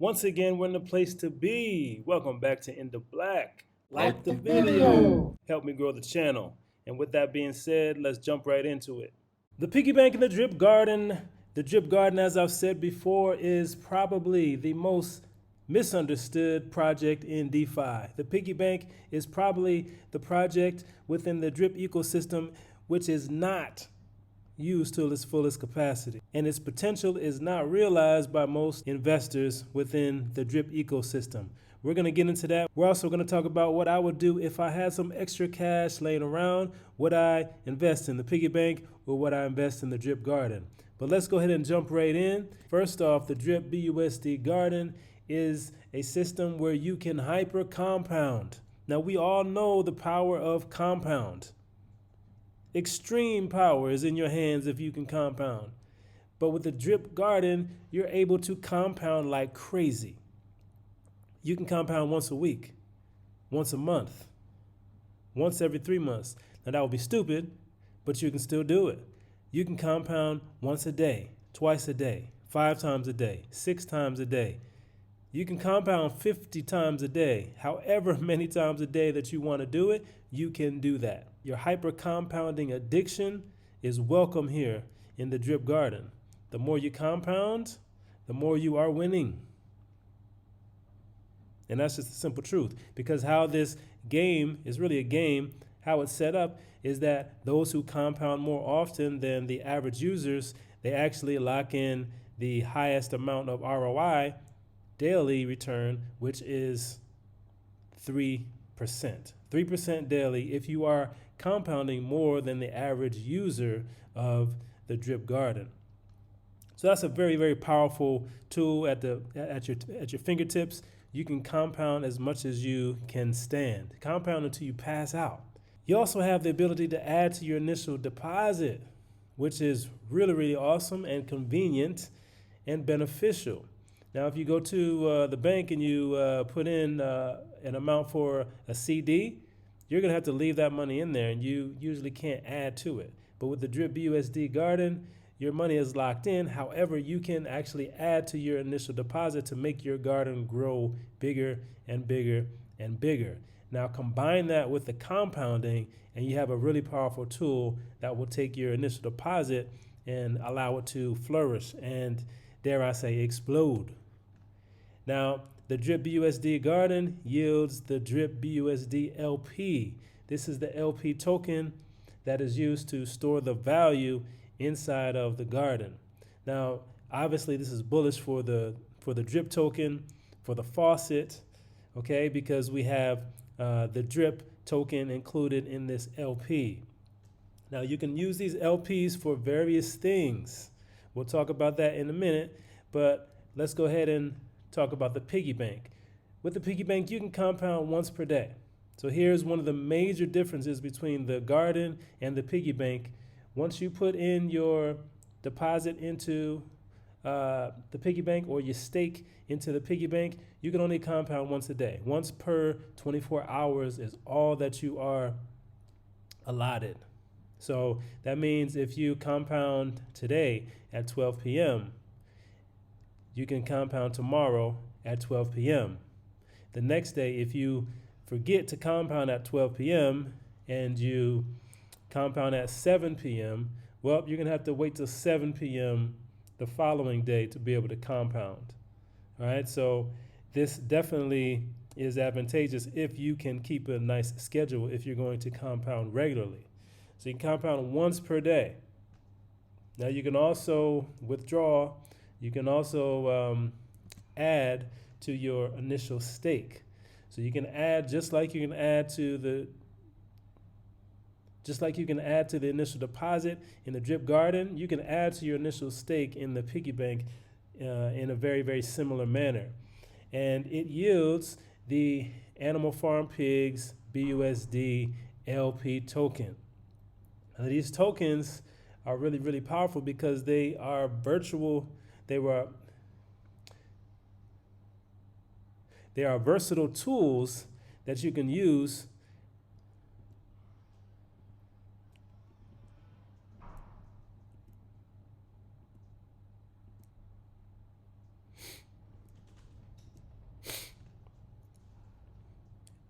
Once again, we're in the place to be. Welcome back to In the Black. Like the Video. video. Help me grow the channel. And with that being said, let's jump right into it. The piggy bank and the drip garden. The drip garden, as I've said before, is probably the most misunderstood project in DeFi. The piggy bank is probably the project within the drip ecosystem which is not used to its fullest capacity. And its potential is not realized by most investors within the drip ecosystem. We're going to get into that. We're also going to talk about what I would do if I had some extra cash laying around. Would I invest in the piggy bank or would I invest in the drip garden? But let's go ahead and jump right in. First off, the drip BUSD garden is a system where you can hyper compound. Now, we all know the power of compound. Extreme power is in your hands if you can compound. But with the drip garden, you're able to compound like crazy. You can compound once a week, once a month, once every 3 months. Now that would be stupid, but you can still do it. You can compound once a day, twice a day, 5 times a day, 6 times a day. You can compound 50 times a day. However many times a day that you want to do it, you can do that. Your hyper compounding addiction is welcome here in the drip garden. The more you compound, the more you are winning. And that's just the simple truth. Because how this game is really a game, how it's set up is that those who compound more often than the average users, they actually lock in the highest amount of ROI daily return, which is 3%. 3% daily if you are compounding more than the average user of the drip garden. So that's a very, very powerful tool at your fingertips. You can compound as much as you can stand. Compound until you pass out. You also have the ability to add to your initial deposit, which is really, really awesome and convenient and beneficial. Now, if you go to the bank and you put in an amount for a CD, you're going to have to leave that money in there, and you usually can't add to it. But with the Drip BUSD Garden, your money is locked in. However, you can actually add to your initial deposit to make your garden grow bigger and bigger and bigger. Now, combine that with the compounding, and you have a really powerful tool that will take your initial deposit and allow it to flourish and, dare I say, explode. Now, the Drip BUSD Garden yields the Drip BUSD LP. This is the LP token that is used to store the value inside of the garden. Now, obviously, this is bullish for the Drip token, for the faucet, okay, because we have the Drip token included in this LP. Now, you can use these LPs for various things. We'll talk about that in a minute, but let's go ahead and talk about the piggy bank. With the piggy bank, you can compound once per day. So here's one of the major differences between the garden and the piggy bank. Once you put in your deposit into the piggy bank or your stake into the piggy bank, you can only compound once a day. Once per 24 hours is all that you are allotted. So that means if you compound today at 12 p.m., you can compound tomorrow at 12 p.m. The next day, if you forget to compound at 12 p.m. and you compound at 7 p.m., well, you're going to have to wait till 7 p.m. the following day to be able to compound. All right, so this definitely is advantageous if you can keep a nice schedule if you're going to compound regularly. So you can compound once per day. Now you can also withdraw. You can also add to your initial stake. So you can add just like you can add to the initial deposit in the drip garden. You can add to your initial stake in the piggy bank in a very, very similar manner, and it yields the Animal Farm Pigs BUSD LP token. Now, these tokens are really, really powerful because they are virtual. They are versatile tools that you can use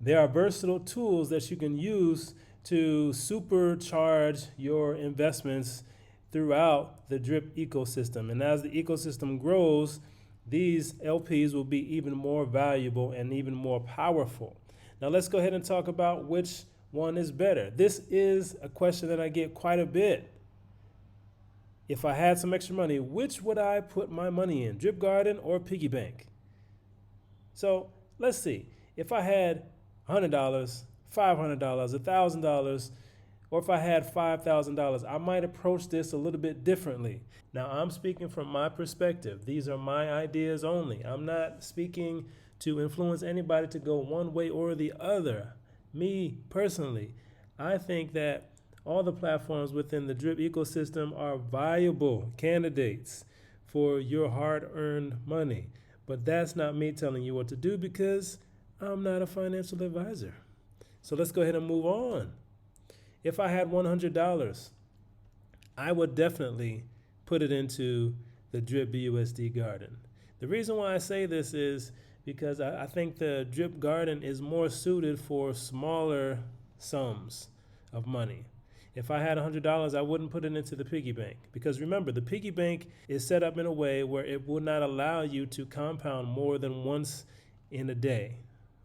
They are versatile tools that you can use to supercharge your investments throughout the drip ecosystem. And as the ecosystem grows, these LPs will be even more valuable and even more powerful. Now, let's go ahead and talk about which one is better. This is a question that I get quite a bit. If I had some extra money, which would I put my money in, Drip Garden or Piggy Bank? So let's see. If I had $100, $500, $1,000, or if I had $5,000, I might approach this a little bit differently. Now, I'm speaking from my perspective. These are my ideas only. I'm not speaking to influence anybody to go one way or the other. Me personally, I think that all the platforms within the drip ecosystem are viable candidates for your hard-earned money. But that's not me telling you what to do because I'm not a financial advisor. So let's go ahead and move on. If I had $100, I would definitely put it into the drip BUSD garden. The reason why I say this is because I think the drip garden is more suited for smaller sums of money. If I had $100, I wouldn't put it into the piggy bank because remember, the piggy bank is set up in a way where it will not allow you to compound more than once in a day.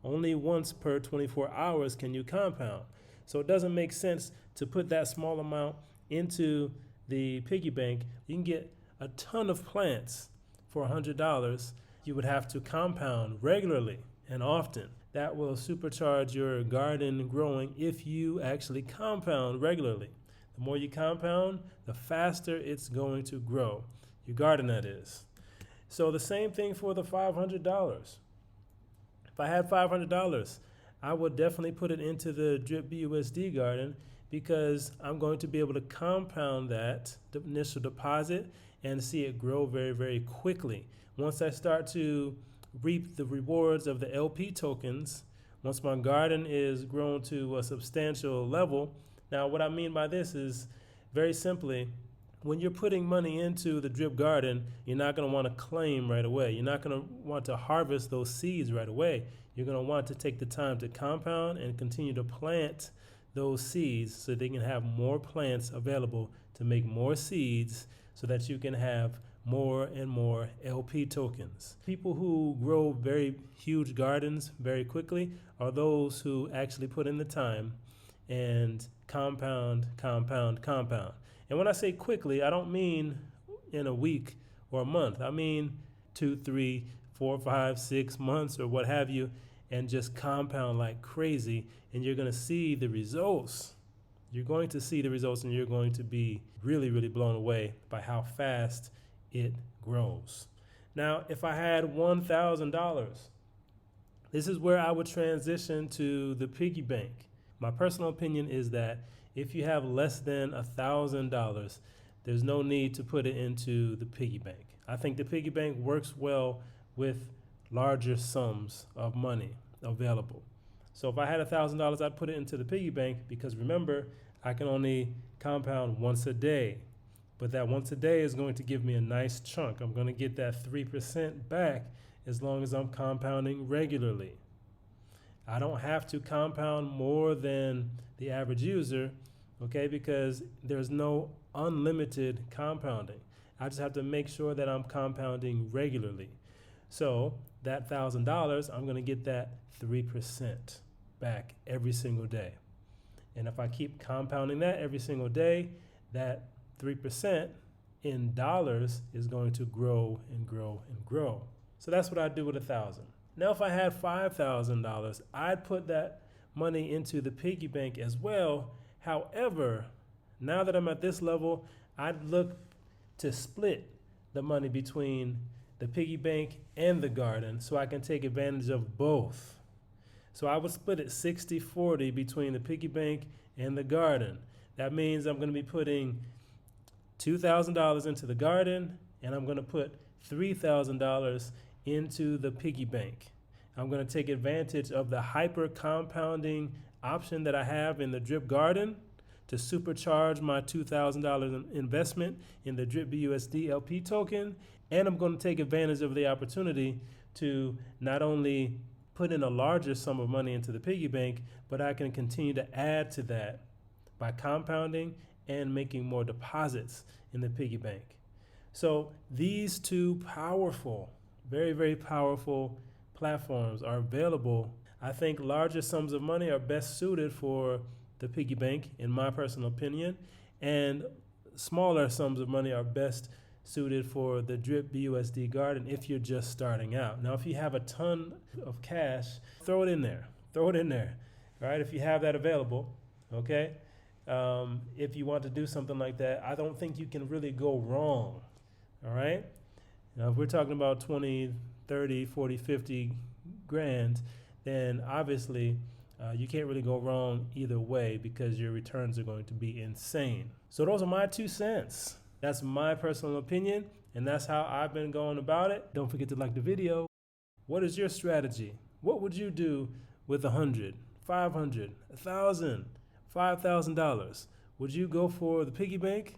Only once per 24 hours can you compound. So it doesn't make sense to put that small amount into the piggy bank. You can get a ton of plants for $100. You would have to compound regularly and often. That will supercharge your garden growing if you actually compound regularly. The more you compound, the faster it's going to grow. Your garden, that is. So the same thing for the $500. If I had $500, I would definitely put it into the drip BUSD garden because I'm going to be able to compound that initial deposit and see it grow very, very quickly. Once I start to reap the rewards of the LP tokens, once my garden is grown to a substantial level. Now, what I mean by this is very simply, when you're putting money into the drip garden, you're not going to want to claim right away. You're not going to want to harvest those seeds right away. You're going to want to take the time to compound and continue to plant those seeds so they can have more plants available to make more seeds so that you can have more and more LP tokens. People who grow very huge gardens very quickly are those who actually put in the time and compound. And when I say quickly, I don't mean in a week or a month. I mean 2, 3, 4, 5, 6 months or what have you, and just compound like crazy, and you're going to see the results. You're going to see the results, and you're going to be really, really blown away by how fast it grows. Now, if I had $1,000, this is where I would transition to the piggy bank. My personal opinion is that if you have less than $1,000, there's no need to put it into the piggy bank. I think the piggy bank works well with larger sums of money available. So if I had $1,000, I'd put it into the piggy bank because remember, I can only compound once a day. But that once a day is going to give me a nice chunk. I'm going to get that 3% back as long as I'm compounding regularly. I don't have to compound more than the average user, okay, because there's no unlimited compounding. I just have to make sure that I'm compounding regularly. So that $1,000, I'm going to get that 3% back every single day. And if I keep compounding that every single day, that 3% in dollars is going to grow and grow and grow. So that's what I do with 1,000. Now, if I had $5,000, I'd put that money into the piggy bank as well. However, now that I'm at this level, I'd look to split the money between the piggy bank and the garden so I can take advantage of both. So I would split it 60-40 between the piggy bank and the garden. That means I'm going to be putting $2,000 into the garden, and I'm going to put $3,000 into the piggy bank. I'm going to take advantage of the hyper compounding option that I have in the drip garden to supercharge my $2,000 investment in the drip BUSD LP token, and I'm going to take advantage of the opportunity to not only put in a larger sum of money into the piggy bank, but I can continue to add to that by compounding and making more deposits in the piggy bank. So these two powerful, very, very powerful platforms are available. I think larger sums of money are best suited for the piggy bank, in my personal opinion, and smaller sums of money are best suited for the drip BUSD garden if you're just starting out. Now, if you have a ton of cash, throw it in there. Throw it in there, right? If you have that available, okay? If you want to do something like that, I don't think you can really go wrong, all right? Now, if we're talking about 20, 30, 40, 50 grand, then obviously you can't really go wrong either way because your returns are going to be insane. So those are my 2 cents. That's my personal opinion, and that's how I've been going about it. Don't forget to like the video. What is your strategy? What would you do with $100, $500, $1,000, $5,000? Would you go for the piggy bank?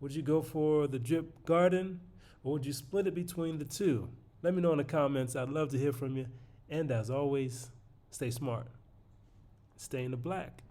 Would you go for the drip garden? Or would you split it between the two? Let me know in the comments. I'd love to hear from you. And as always, stay smart. Stay in the black.